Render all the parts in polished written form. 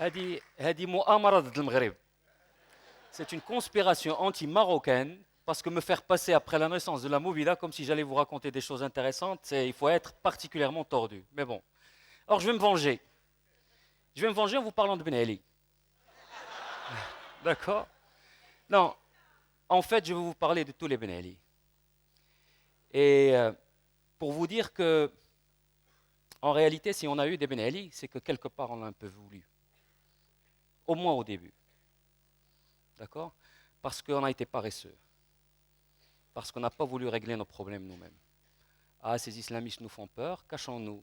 هذه مؤامرة ضد المغرب. C'est une conspiration anti-marocaine parce que me faire passer après la naissance de la Movida comme si j'allais vous raconter des choses intéressantes, il faut être particulièrement tordu. Mais bon. Alors je vais me venger. Je vais me venger en vous parlant de Ben Ali. D'accord? Non, en fait, je vais vous parler de tous les Ben Ali. Et pour vous dire que, en réalité, si on a eu des Ben Ali, c'est que quelque part on a un peu voulu. Au moins au début. D'accord? Parce qu'on a été paresseux. Parce qu'on n'a pas voulu régler nos problèmes nous-mêmes. Ah, ces islamistes nous font peur, cachons-nous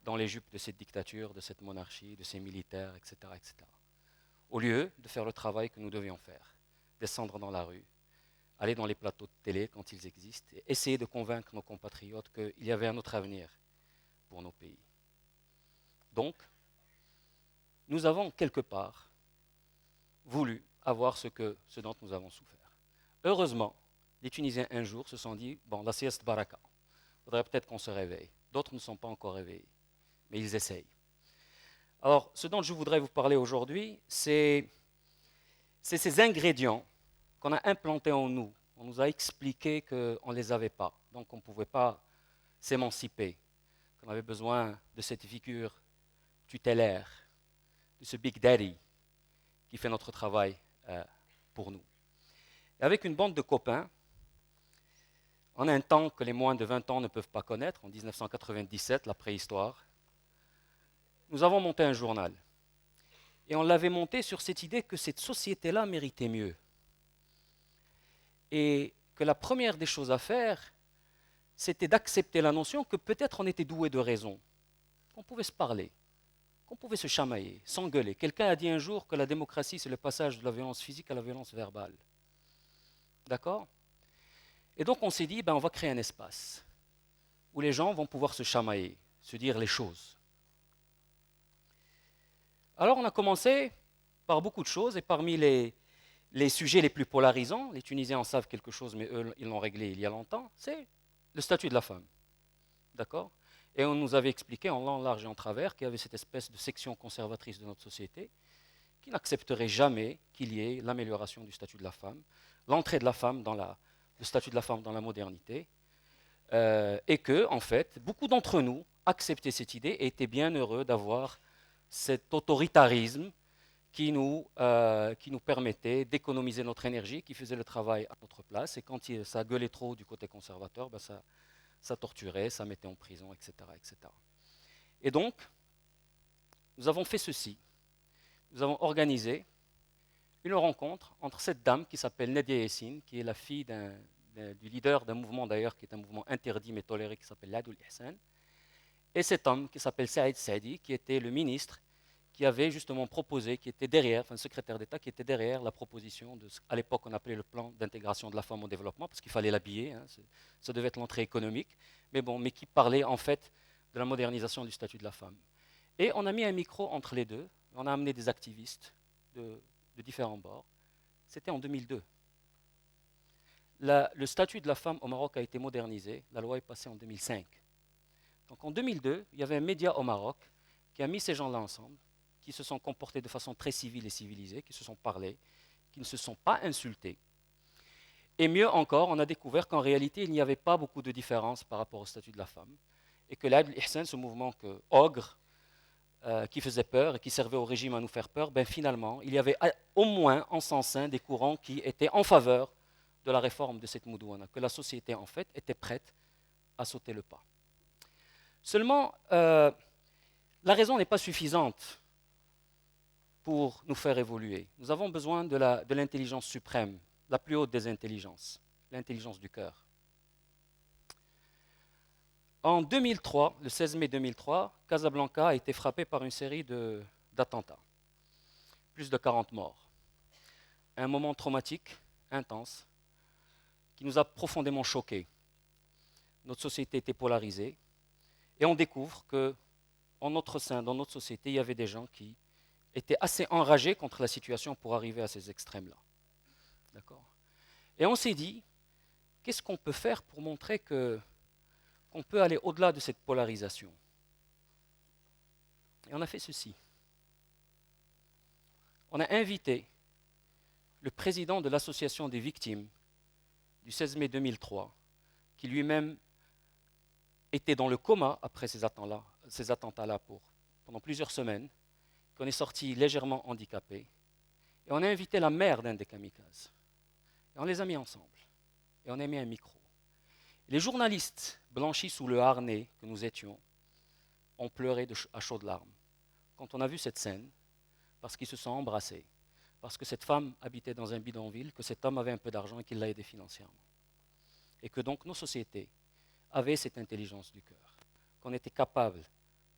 dans les jupes de cette dictature, de cette monarchie, de ces militaires, etc., etc. Au lieu de faire le travail que nous devions faire, descendre dans la rue, aller dans les plateaux de télé quand ils existent, et essayer de convaincre nos compatriotes qu'il y avait un autre avenir pour nos pays. Donc, nous avons quelque part voulu avoir ce dont nous avons souffert. Heureusement, les Tunisiens un jour se sont dit, bon, la sieste baraka, il faudrait peut-être qu'on se réveille. D'autres ne sont pas encore réveillés, mais ils essayent. Alors, ce dont je voudrais vous parler aujourd'hui, c'est ces ingrédients qu'on a implantés en nous. On nous a expliqué qu'on ne les avait pas, donc on ne pouvait pas s'émanciper, qu'on avait besoin de cette figure tutélaire, de ce Big Daddy qui fait notre travail pour nous. Et avec une bande de copains, en un temps que les moins de 20 ans ne peuvent pas connaître, en 1997, la préhistoire, nous avons monté un journal. Et on l'avait monté sur cette idée que cette société-là méritait mieux. Et que la première des choses à faire, c'était d'accepter la notion que peut-être on était doué de raison, qu'on pouvait se parler, qu'on pouvait se chamailler, s'engueuler. Quelqu'un a dit un jour que la démocratie, c'est le passage de la violence physique à la violence verbale. D'accord? Et donc on s'est dit, on va créer un espace où les gens vont pouvoir se chamailler, se dire les choses. Alors on a commencé par beaucoup de choses, et parmi les sujets les plus polarisants, les Tunisiens en savent quelque chose, mais eux, ils l'ont réglé il y a longtemps, c'est le statut de la femme. D'accord? Et on nous avait expliqué en long, large et en travers qu'il y avait cette espèce de section conservatrice de notre société qui n'accepterait jamais qu'il y ait l'amélioration du statut de la femme, l'entrée de la femme dans le statut de la femme dans la modernité, et que, en fait, beaucoup d'entre nous acceptaient cette idée et étaient bien heureux d'avoir cet autoritarisme qui nous permettait d'économiser notre énergie, qui faisait le travail à notre place, et quand ça gueulait trop du côté conservateur, ça torturait, ça mettait en prison, etc., etc. Et donc, nous avons fait ceci. Nous avons organisé une rencontre entre cette dame qui s'appelle Nadia Yassine, qui est la fille du leader d'un mouvement d'ailleurs, qui est un mouvement interdit mais toléré, qui s'appelle l'Adoul Ihsan, et cet homme qui s'appelle Saïd Saidi, qui était le ministre qui avait justement proposé, qui était derrière, enfin le secrétaire d'État qui était derrière la proposition de ce qu'à l'époque on appelait le plan d'intégration de la femme au développement, parce qu'il fallait l'habiller, hein, ça devait être l'entrée économique, mais qui parlait en fait de la modernisation du statut de la femme. Et on a mis un micro entre les deux, on a amené des activistes de différents bords. C'était en 2002. Le statut de la femme au Maroc a été modernisé, la loi est passée en 2005. Donc en 2002, il y avait un média au Maroc qui a mis ces gens-là ensemble, qui se sont comportés de façon très civile et civilisée, qui se sont parlé, qui ne se sont pas insultés. Et mieux encore, on a découvert qu'en réalité, il n'y avait pas beaucoup de différence par rapport au statut de la femme, et que l'Adoul Ihsan, ce mouvement ogre, qui faisait peur et qui servait au régime à nous faire peur, finalement, il y avait au moins en son sein des courants qui étaient en faveur de la réforme de cette moudouana, que la société en fait était prête à sauter le pas. Seulement, la raison n'est pas suffisante pour nous faire évoluer. Nous avons besoin de l'intelligence suprême, la plus haute des intelligences, l'intelligence du cœur. En 2003, le 16 mai 2003, Casablanca a été frappée par une série d'attentats. Plus de 40 morts. Un moment traumatique, intense, qui nous a profondément choqués. Notre société était polarisée et on découvre qu'en notre sein, dans notre société, il y avait des gens qui étaient assez enragés contre la situation pour arriver à ces extrêmes-là. D'accord ? Et on s'est dit, qu'est-ce qu'on peut faire pour montrer qu'on peut aller au-delà de cette polarisation? Et on a fait ceci. on a invité le président de l'association des victimes du 16 mai 2003, qui lui-même était dans le coma après ces attentats-là pendant plusieurs semaines, qu'on est sorti légèrement handicapé, et on a invité la mère d'un des kamikazes. Et on les a mis ensemble, et on a mis un micro. Les journalistes, blanchis sous le harnais que nous étions, ont pleuré à chaudes larmes quand on a vu cette scène, parce qu'ils se sont embrassés, parce que cette femme habitait dans un bidonville, que cet homme avait un peu d'argent et qu'il l'a aidé financièrement. Et que donc nos sociétés avaient cette intelligence du cœur, qu'on était capable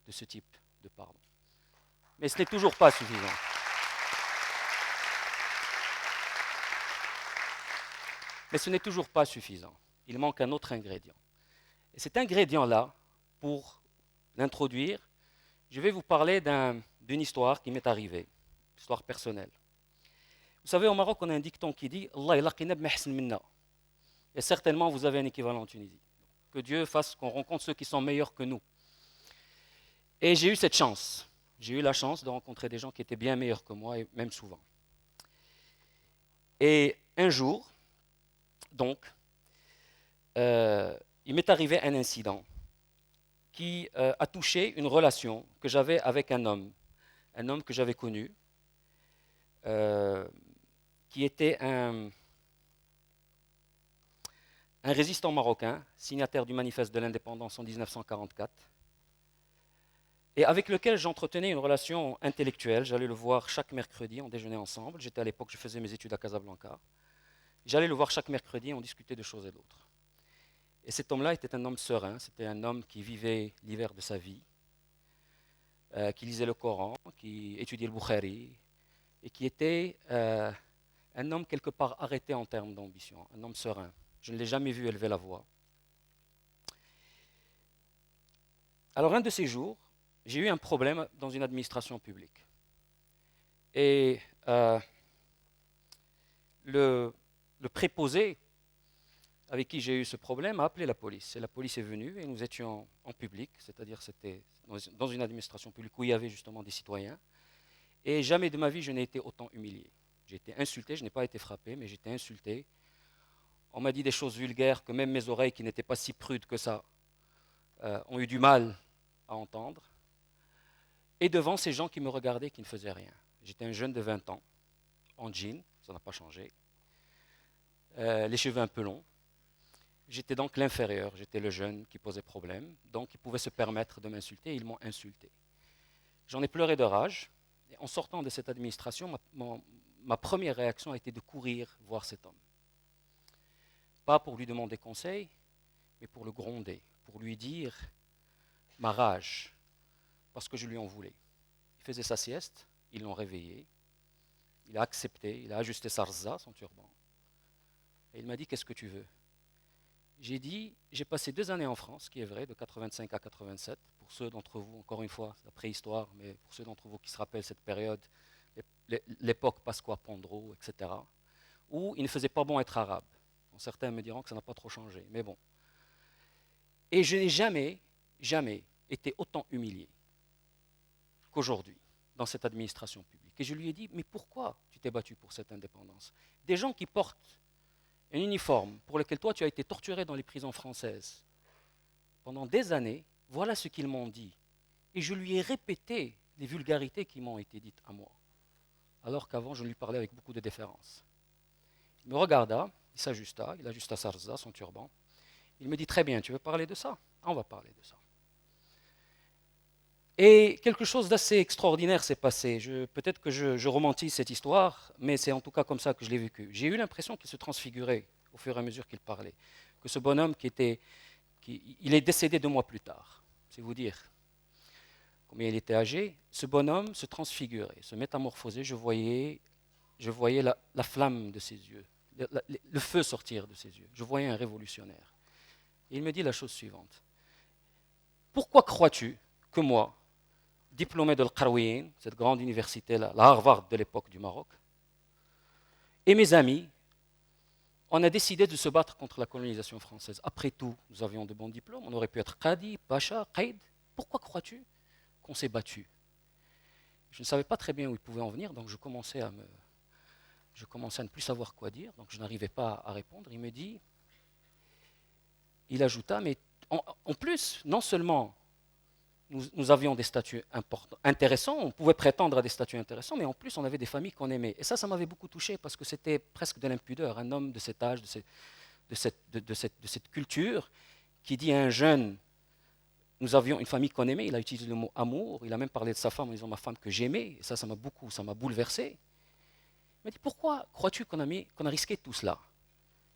de ce type de pardon. Mais ce n'est toujours pas suffisant. Mais ce n'est toujours pas suffisant. Il manque un autre ingrédient. Et cet ingrédient-là, pour l'introduire, je vais vous parler d'une histoire qui m'est arrivée, une histoire personnelle. Vous savez, au Maroc, on a un dicton qui dit « Allah ilaqina b'mahsin minna ». Et certainement, vous avez un équivalent en Tunisie. Que Dieu fasse qu'on rencontre ceux qui sont meilleurs que nous. Et j'ai eu cette chance. J'ai eu la chance de rencontrer des gens qui étaient bien meilleurs que moi, et même souvent. Et un jour, donc, il m'est arrivé un incident qui a touché une relation que j'avais avec un homme que j'avais connu, qui était un résistant marocain, signataire du manifeste de l'indépendance en 1944, et avec lequel j'entretenais une relation intellectuelle. J'allais le voir chaque mercredi, on déjeunait ensemble. J'étais à l'époque, je faisais mes études à Casablanca. J'allais le voir chaque mercredi, on discutait de choses et d'autres. Et cet homme-là était un homme serein, c'était un homme qui vivait l'hiver de sa vie, qui lisait le Coran, qui étudiait le Bukhari, et qui était un homme quelque part arrêté en termes d'ambition, un homme serein. Je ne l'ai jamais vu élever la voix. Alors un de ces jours, j'ai eu un problème dans une administration publique. Et le préposé avec qui j'ai eu ce problème a appelé la police. Et la police est venue et nous étions en public, c'est-à-dire c'était dans une administration publique où il y avait justement des citoyens. Et jamais de ma vie je n'ai été autant humilié. J'ai été insulté, je n'ai pas été frappé, mais j'ai été insulté. On m'a dit des choses vulgaires que même mes oreilles, qui n'étaient pas si prudes que ça, ont eu du mal à entendre. Et devant ces gens qui me regardaient, qui ne faisaient rien. J'étais un jeune de 20 ans, en jean, ça n'a pas changé, les cheveux un peu longs. J'étais donc l'inférieur, j'étais le jeune qui posait problème, donc ils pouvaient se permettre de m'insulter, et ils m'ont insulté. J'en ai pleuré de rage, et en sortant de cette administration, ma première réaction a été de courir voir cet homme. Pas pour lui demander conseil, mais pour le gronder, pour lui dire ma rage, parce que je lui en voulais. Il faisait sa sieste, ils l'ont réveillé, il a accepté, il a ajusté sa rza, son turban, et il m'a dit « Qu'est-ce que tu veux ?» J'ai dit, j'ai passé 2 années en France, ce qui est vrai, de 85 à 87. Pour ceux d'entre vous, encore une fois, c'est la préhistoire, mais pour ceux d'entre vous qui se rappellent cette période, l'époque Pasqua Pandro, etc., où il ne faisait pas bon être arabe. Bon, certains me diront que ça n'a pas trop changé, mais bon. Et je n'ai jamais été autant humilié qu'aujourd'hui dans cette administration publique. Et je lui ai dit, mais pourquoi tu t'es battu pour cette indépendance? Des gens qui portent un uniforme pour lequel toi tu as été torturé dans les prisons françaises pendant des années, voilà ce qu'ils m'ont dit. Et je lui ai répété les vulgarités qui m'ont été dites à moi, alors qu'avant je lui parlais avec beaucoup de déférence. Il me regarda, il s'ajusta, il ajusta sa rza, son turban. Il me dit, très bien, tu veux parler de ça? On va parler de ça. Et quelque chose d'assez extraordinaire s'est passé. Peut-être que je romantise cette histoire, mais c'est en tout cas comme ça que je l'ai vécu. J'ai eu l'impression qu'il se transfigurait au fur et à mesure qu'il parlait. Que ce bonhomme il est décédé 2 mois plus tard. C'est vous dire combien il était âgé. Ce bonhomme se transfigurait, se métamorphosait. Je voyais la flamme de ses yeux, le feu sortir de ses yeux. Je voyais un révolutionnaire. Et il me dit la chose suivante. Pourquoi crois-tu que moi, diplômé de l'Qarawiyyin, cette grande université-là, la Harvard de l'époque du Maroc, et mes amis, on a décidé de se battre contre la colonisation française. Après tout, nous avions de bons diplômes, on aurait pu être Qadi, Pacha, Qaïd. Pourquoi crois-tu qu'on s'est battu? Je ne savais pas très bien où il pouvait en venir, donc je commençais à ne plus savoir quoi dire, donc je n'arrivais pas à répondre. Il ajouta, mais en plus, non seulement nous avions des statuts intéressants, on pouvait prétendre à des statuts intéressants, mais en plus on avait des familles qu'on aimait. Et ça m'avait beaucoup touché parce que c'était presque de l'impudeur. Un homme de cet âge, de cette culture, qui dit à un jeune, nous avions une famille qu'on aimait, il a utilisé le mot amour, il a même parlé de sa femme en disant ma femme que j'aimais, et ça m'a bouleversé. Il m'a dit, pourquoi crois-tu qu'on a risqué tout cela?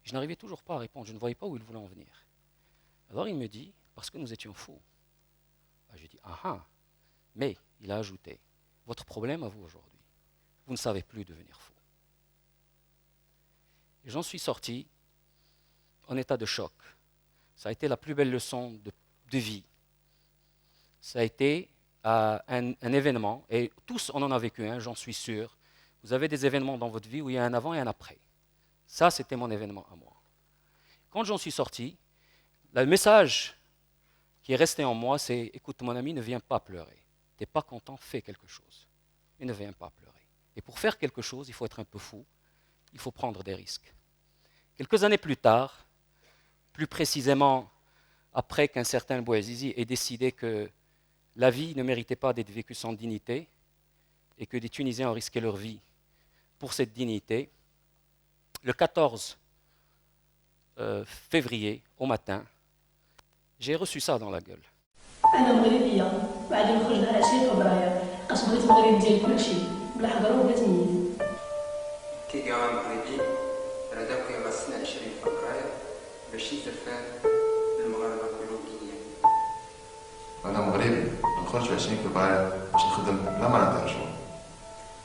Je n'arrivais toujours pas à répondre, je ne voyais pas où il voulait en venir. Alors il me dit, parce que nous étions fous. J'ai dit, ah ah, mais il a ajouté, votre problème à vous aujourd'hui, vous ne savez plus devenir fou. Et j'en suis sorti en état de choc. Ça a été la plus belle leçon de vie. Ça a été un événement, et tous on en a vécu un, j'en suis sûr. Vous avez des événements dans votre vie où il y a un avant et un après. Ça, c'était mon événement à moi. Quand j'en suis sorti, le message qui est resté en moi, c'est « Écoute, mon ami, ne viens pas pleurer. Tu n'es pas content, fais quelque chose. Mais ne viens pas pleurer. » Et pour faire quelque chose, il faut être un peu fou, il faut prendre des risques. Quelques années plus tard, plus précisément après qu'un certain Bouazizi ait décidé que la vie ne méritait pas d'être vécue sans dignité et que des Tunisiens ont risqué leur vie pour cette dignité, le 14 février, au matin, j'ai reçu ça dans la gueule. أنا مغربية بعد ما خرجنا على 20 فبراير لقيت بغيت المغرب ديال كلشي بلا حضر وبلا تمييز. كي قام مغربي راه كي غسنا 20 فبراير باش يتفاد المغاربة كلهم. أنا مغربي نخرج في 20 فبراير باش نخدم بلا ما نعطي رشوة.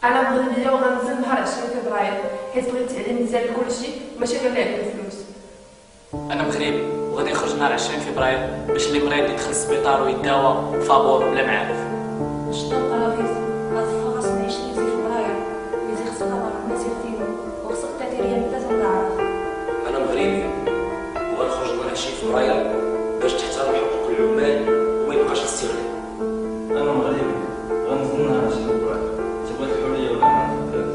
أنا مغربية وغنزل نهار 20 فبراير حيت بغيت التعليم مزيان لكلشي ماشي غير لعب الفلوس. أنا مغربي وغادي نخرج نهار 20 فبراير باش اللي مريض يدخل للسبيطار ويداوى بفابور بلا معارف. شطب غلافيز غازفها غاسنا 20 فبراير يزي خصك طبعا الناس يديرو وخصك تعطي ريال ثلاثة نضاعف. أنا مغربي وغنخرج نهار 20 فبراير باش تحترم حقوق العمال وما يبقاش الاستغلال. أنا مغربي غنزل نهار 20 فبراير تبغى الحرية والأمان في البلاد.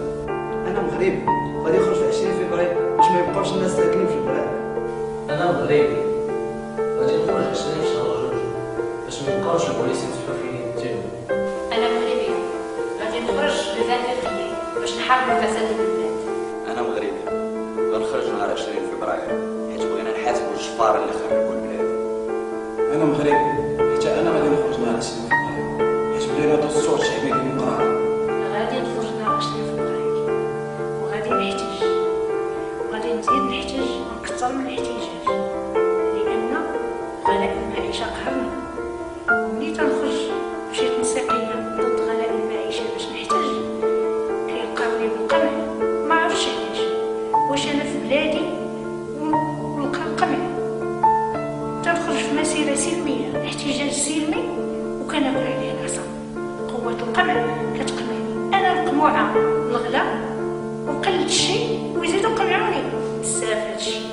أنا مغربي غادي نخرج في 20 فبراير باش ما يبقاوش الناس ساكنين في البلاد. أنا مغربي غادي نخرج 20 في شهر جوج باش ما يبقاوش البوليس يمسحوا فيني يقتلوا. أنا مغربي غادي نخرج لو 20 باش نحارب الفساد في البلاد. أنا مغربي غنخرج نهار 20 فبراير حيت بغينا نحاسبوا الجفار اللي خربوا البلاد. أنا مغربي حتى أنا غادي نخرج نهار 20 فبراير حيت بغينا دستور شعبي ديمقراطي. غادي نخرج نهار 20 فبراير وغادي نحتج وغادي نزيد نحتج ونكثر من الاحتجاج لأن غلاء المعيشة قهرنا. وملي تنخرج مشيت نساقية ضد غلاء المعيشة باش نحتج كيلقاوني بالقمع ما عرفتش علاش. واش أنا في بلادي ونلقى القمع؟ تنخرج في مسيرة سلمية احتجاج سلمي وكناكل عليه العصا. قوة القمع كتقمعني أنا مقموعة بالغلا وقلت الشيء ويزيدوا يقمعوني. بزاف هادشي.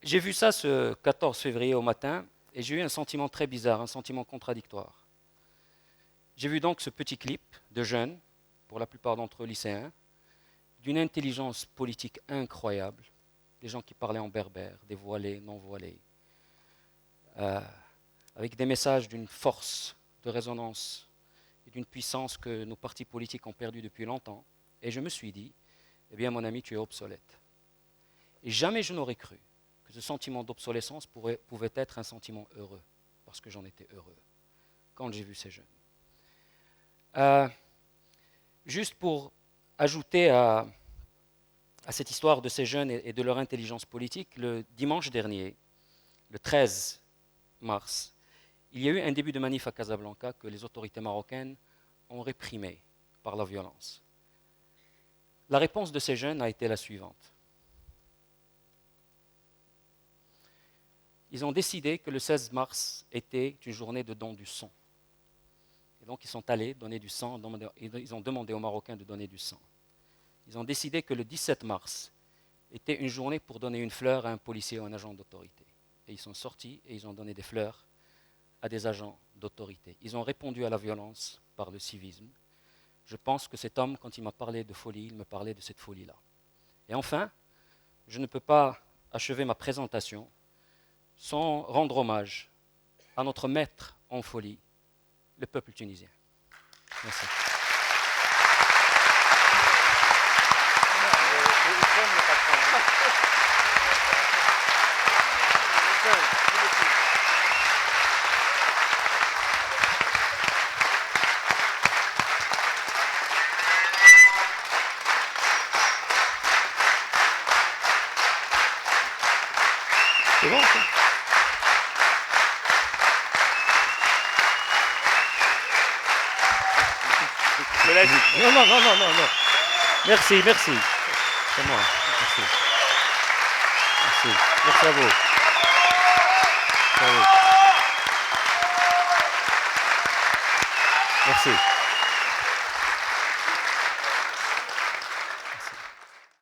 J'ai vu ça ce 14 février au matin et j'ai eu un sentiment très bizarre, un sentiment contradictoire. J'ai vu donc ce petit clip de jeunes, pour la plupart d'entre eux lycéens, d'une intelligence politique incroyable, des gens qui parlaient en berbère, des voilés, non voilés, avec des messages d'une force de résonance et d'une puissance que nos partis politiques ont perdu depuis longtemps. Et je me suis dit, eh bien mon ami, tu es obsolète. Et jamais je n'aurais cru que ce sentiment d'obsolescence pouvait être un sentiment heureux, parce que j'en étais heureux quand j'ai vu ces jeunes. Juste pour ajouter à cette histoire de ces jeunes et de leur intelligence politique, le dimanche dernier, le 13 mars, il y a eu un début de manif à Casablanca que les autorités marocaines ont réprimé par la violence. La réponse de ces jeunes a été la suivante. Ils ont décidé que le 16 mars était une journée de don du sang. Et donc ils sont allés donner du sang, ils ont demandé aux Marocains de donner du sang. Ils ont décidé que le 17 mars était une journée pour donner une fleur à un policier ou un agent d'autorité. Et ils sont sortis et ils ont donné des fleurs à des agents d'autorité. Ils ont répondu à la violence par le civisme. Je pense que cet homme, quand il m'a parlé de folie, il me parlait de cette folie-là. Et enfin, je ne peux pas achever ma présentation sans rendre hommage à notre maître en folie, le peuple tunisien. Merci. C'est bon, ça. Non, non, non, non, non, non. Merci, merci. C'est moi. Merci. Merci. Merci à vous. Merci à vous. Merci.